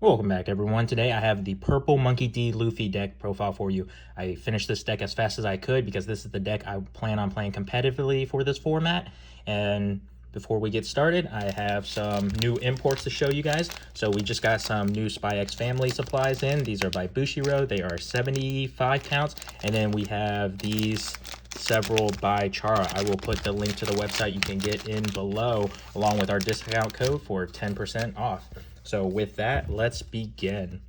Welcome back, everyone. Today I have the Purple Monkey D Luffy deck profile for you. I finished this deck as fast as I could because this is the deck I plan on playing competitively for this format. And before we get started, I have some new imports to show you guys. So we just got some new Spy X family supplies in. These are by Bushiroad. They are 75 counts. And then we have these several by Chara. I will put the link to the website you can get in below, along with our discount code for 10% off. So with that, let's begin.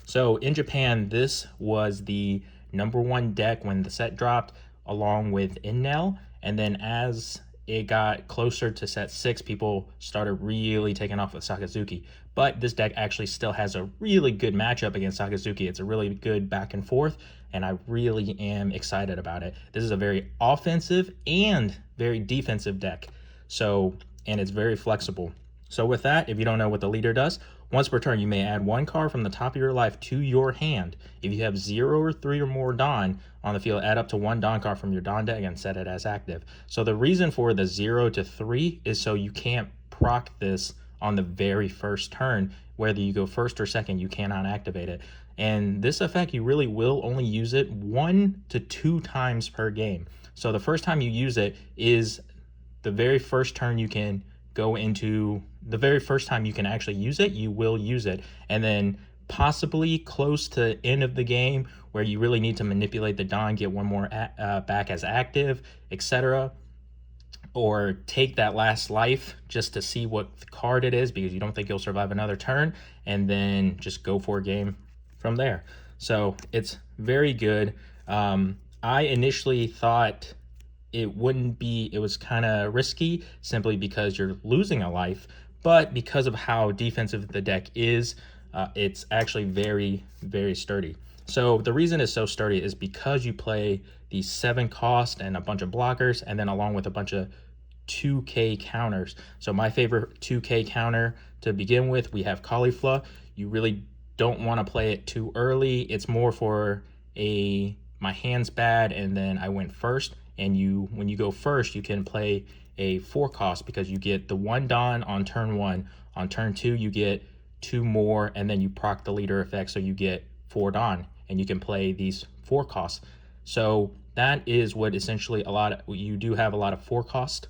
So in Japan, this was the #1 deck when the set dropped, along with Innel. And then as it got closer to set 6, people started really taking off with Sakazuki. But this deck actually still has a really good matchup against Sakazuki. It's a really good back and forth, and I really am excited about it. This is a very offensive and very defensive deck. So, and it's very flexible. So with that, if you don't know what the leader does, once per turn, you may add 1 card from the top of your life to your hand. If you have 0 or 3 or more Dawn on the field, add up to 1 Dawn card from your Dawn deck and set it as active. So the reason for the 0 to 3 is so you can't proc this on the very first turn. Whether you go first or second, you cannot activate it. And this effect, you really will only use it 1 to 2 times per game. So the first time you use it is the very first turn you can go into. The very first time you can actually use it, you will use it. And then possibly close to end of the game where you really need to manipulate the Dawn, get 1 more back as active, etc. Or take that last life just to see what card it is because you don't think you'll survive another turn, and then just go for a game from there. So it's very good. I initially thought it wouldn't be, it was kind of risky simply because you're losing a life, but because of how defensive the deck is, it's actually very, very sturdy. So the reason it's so sturdy is because you play the 7 cost and a bunch of blockers, and then along with a bunch of 2K counters. So my favorite 2K counter to begin with, we have Caulifla. You really don't want to play it too early. It's more for my hand's bad and then I went first. And when you go first, you can play a 4 cost because you get the 1 Dawn on turn 1. On turn 2, you get 2 more, and then you proc the leader effect, so you get 4 Dawn, and you can play these 4 costs. So that is what essentially you do have a lot of 4 cost,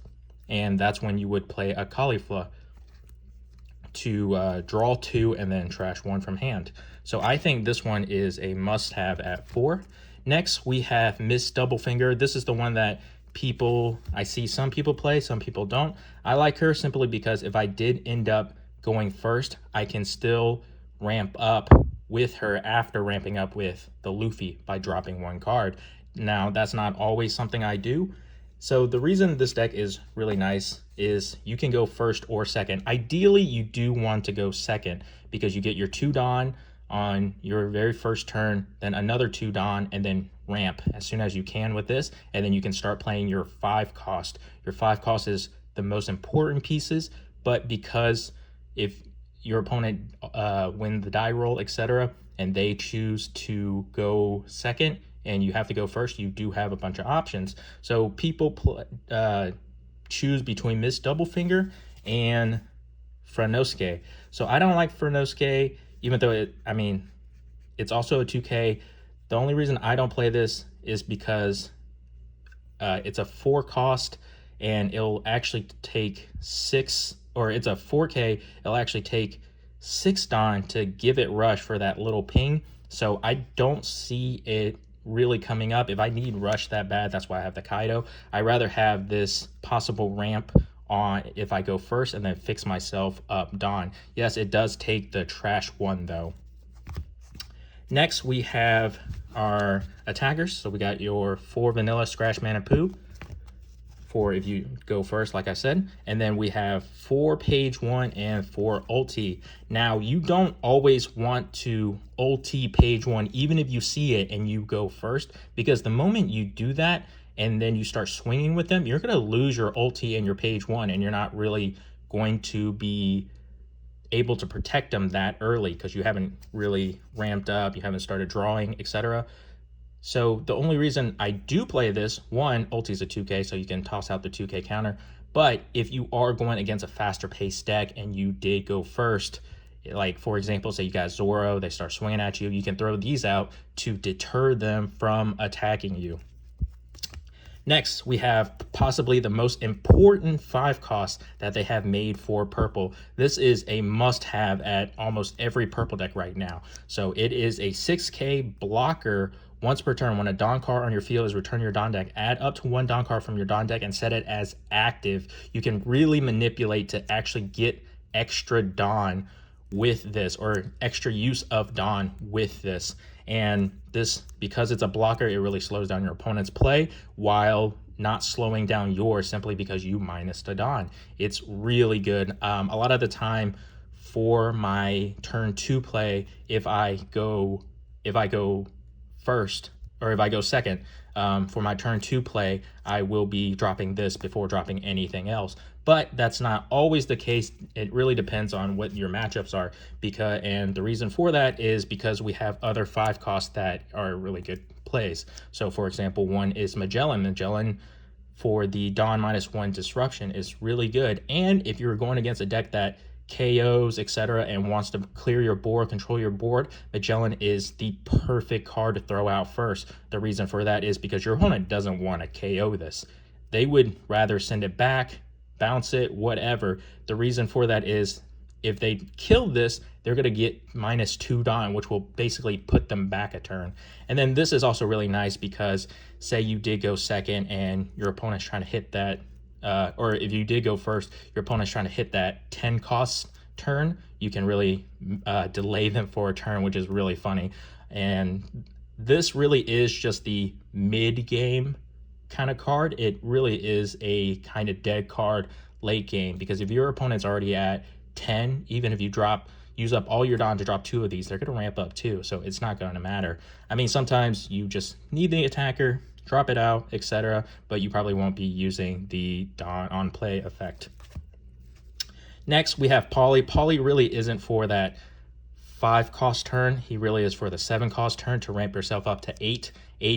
and that's when you would play a Caulifla to draw 2 and then trash 1 from hand. So I think this one is a must-have at 4. Next, we have Miss Doublefinger. This is the one that I see some people play, some people don't. I like her simply because if I did end up going first, I can still ramp up with her after ramping up with the Luffy by dropping 1 card. Now, that's not always something I do. So the reason this deck is really nice is you can go first or second. Ideally, you do want to go second because you get your 2 Dawn on your very first turn, then another 2 Dawn, and then ramp as soon as you can with this, and then you can start playing your 5 cost. Your 5 cost is the most important pieces, but because if your opponent win the die roll, etc., and they choose to go second and you have to go first, you do have a bunch of options. So people choose between Miss Doublefinger and Franosuke. So I don't like Franosuke, even though it's also a 2K. The only reason I don't play this is because it's a 4 cost and it'll actually take 6, or it's a 4K, it'll actually take 6 Dawn to give it rush for that little ping. So I don't see it really coming up. If I need rush that bad, that's why I have the Kaido. I rather have this possible ramp on if I go first and then fix myself up Dawn. Yes, it does take the trash 1 though. Next, we have our attackers. So we got your 4 vanilla Scratch Man and Pooh for if you go first, like I said. And then we have 4 page 1 and 4 ulti. Now, you don't always want to ulti page 1, even if you see it and you go first, because the moment you do that and then you start swinging with them, you're going to lose your ulti and your page 1, and you're not really going to be able to protect them that early because you haven't really ramped up, you haven't started drawing, etc. So the only reason I do play this, 1, ulti is a 2K, so you can toss out the 2K counter. But if you are going against a faster paced deck and you did go first, Like, for example, say you got Zoro, they start swinging at you. You can throw these out to deter them from attacking you. Next, we have possibly the most important 5 costs that they have made for purple. This is a must-have at almost every purple deck right now. So it is a 6K blocker. Once per turn, when a Dawn card on your field is returned to your Dawn deck, add up to 1 Dawn card from your Dawn deck and set it as active. You can really manipulate to actually get extra Dawn with this, or extra use of Dawn with this. And this, because it's a blocker, it really slows down your opponent's play while not slowing down yours simply because you minus the Dawn. It's really good. A lot of the time for my turn 2 play, if I go first, or if I go second, for my turn 2 play, I will be dropping this before dropping anything else. But that's not always the case. It really depends on what your matchups are. And the reason for that is because we have other 5 costs that are really good plays. So for example, one is Magellan. Magellan for the Dawn -1 disruption is really good. And if you're going against a deck that KOs, etc., and wants to clear your board, control your board, Magellan is the perfect card to throw out first. The reason for that is because your opponent doesn't want to KO this. They would rather send it back, bounce it, whatever. The reason for that is if they kill this, they're going to get -2 Dawn, which will basically put them back a turn. And then this is also really nice because say you did go second and your opponent's trying to hit that, or if you did go first, your opponent's trying to hit that 10 cost turn, you can really delay them for a turn, which is really funny. And this really is just the mid-game kind of card. It really is a kind of dead card late game, because if your opponent's already at 10, even if you use up all your Dawn to drop 2 of these, they're going to ramp up too, so it's not going to matter. I mean, sometimes you just need the attacker, drop it out, etc., but you probably won't be using the Dawn on play effect. Next, we have Polly. Polly really isn't for that 5 cost turn. He really is for the 7 cost turn to ramp yourself up to 8,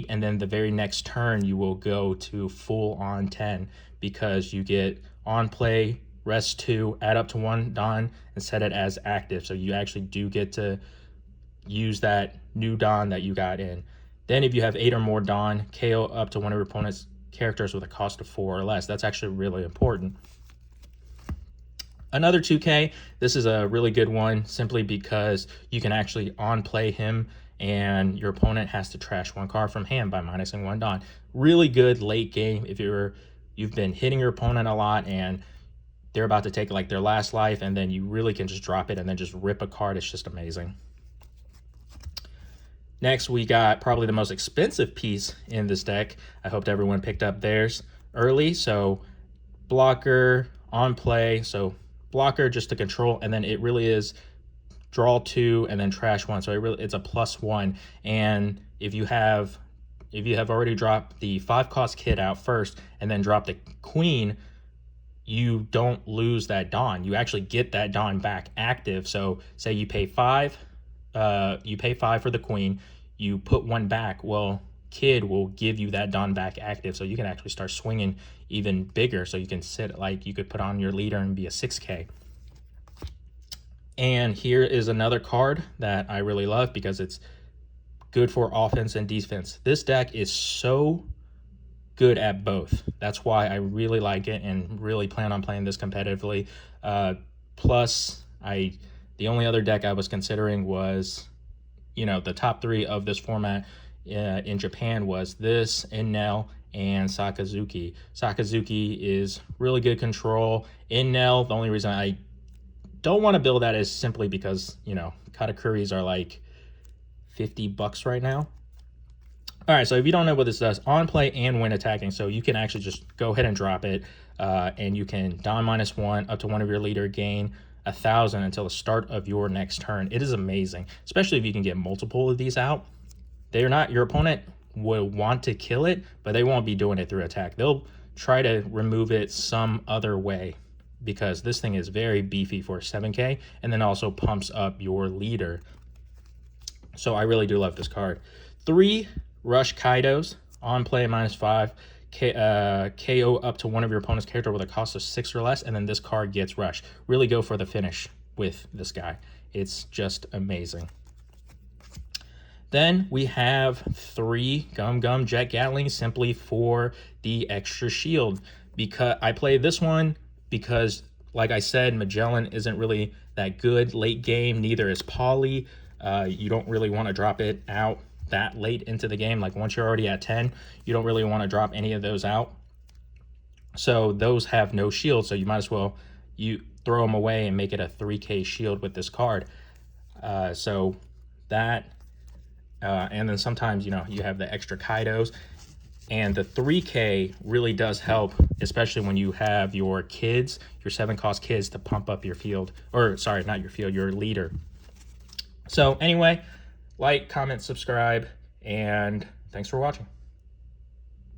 and then the very next turn you will go to full on 10, because you get on play, rest 2, add up to 1 Dawn, and set it as active. So you actually do get to use that new Dawn that you got in. Then if you have 8 or more Dawn, KO up to one of your opponent's characters with a cost of 4 or less. That's actually really important. Another 2K, this is a really good one simply because you can actually on play him and your opponent has to trash 1 card from hand by minusing 1 Dawn. Really good late game if you've been hitting your opponent a lot and they're about to take like their last life, and then you really can just drop it and then just rip a card. It's just amazing. Next, we got probably the most expensive piece in this deck. I hope everyone picked up theirs early. So blocker, on play, so blocker just to control, and then it really is draw 2 and then trash 1. So it's a +1. And if you have already dropped the 5 cost kid out first and then drop the queen, you don't lose that Dawn. You actually get that Dawn back active. So say you pay 5, for the queen, you put 1 back. Well, kid will give you that Dawn back active, so you can actually start swinging even bigger. So you can sit, like, you could put on your leader and be a 6K. And here is another card that I really love because it's good for offense and defense. This deck is so good at both. That's why I really like it and really plan on playing this competitively. Plus, the only other deck I was considering was, the top 3 of this format in Japan was this, Innel, and Sakazuki. Sakazuki is really good control. Innel, the only reason I don't want to build that is simply because, Katakuris are like $50 right now. All right, so if you don't know what this does, on play and when attacking, so you can actually just go ahead and drop it, and you can Dawn -1 up to one of your leader, gain 1,000 until the start of your next turn. It is amazing, especially if you can get multiple of these out. Your opponent will want to kill it, but they won't be doing it through attack. They'll try to remove it some other way because this thing is very beefy for 7K, and then also pumps up your leader. So I really do love this card. 3 Rush Kaidos, on play -5, KO up to one of your opponent's character with a cost of 6 or less, and then this card gets Rush. Really go for the finish with this guy. It's just amazing. Then we have 3 Gum Gum Jet Gatlings simply for the extra shield. Because I play this one because, like I said, Magellan isn't really that good late game. Neither is Polly. You don't really want to drop it out that late into the game. Like once you're already at 10, you don't really want to drop any of those out. So those have no shield. So you might as well throw them away and make it a 3K shield with this card. So that. And then sometimes, you have the extra Kaidos. And the 3K really does help, especially when you have your kids, your 7-cost kids, to pump up your field. Or, sorry, not your field, your leader. So, anyway, like, comment, subscribe, and thanks for watching.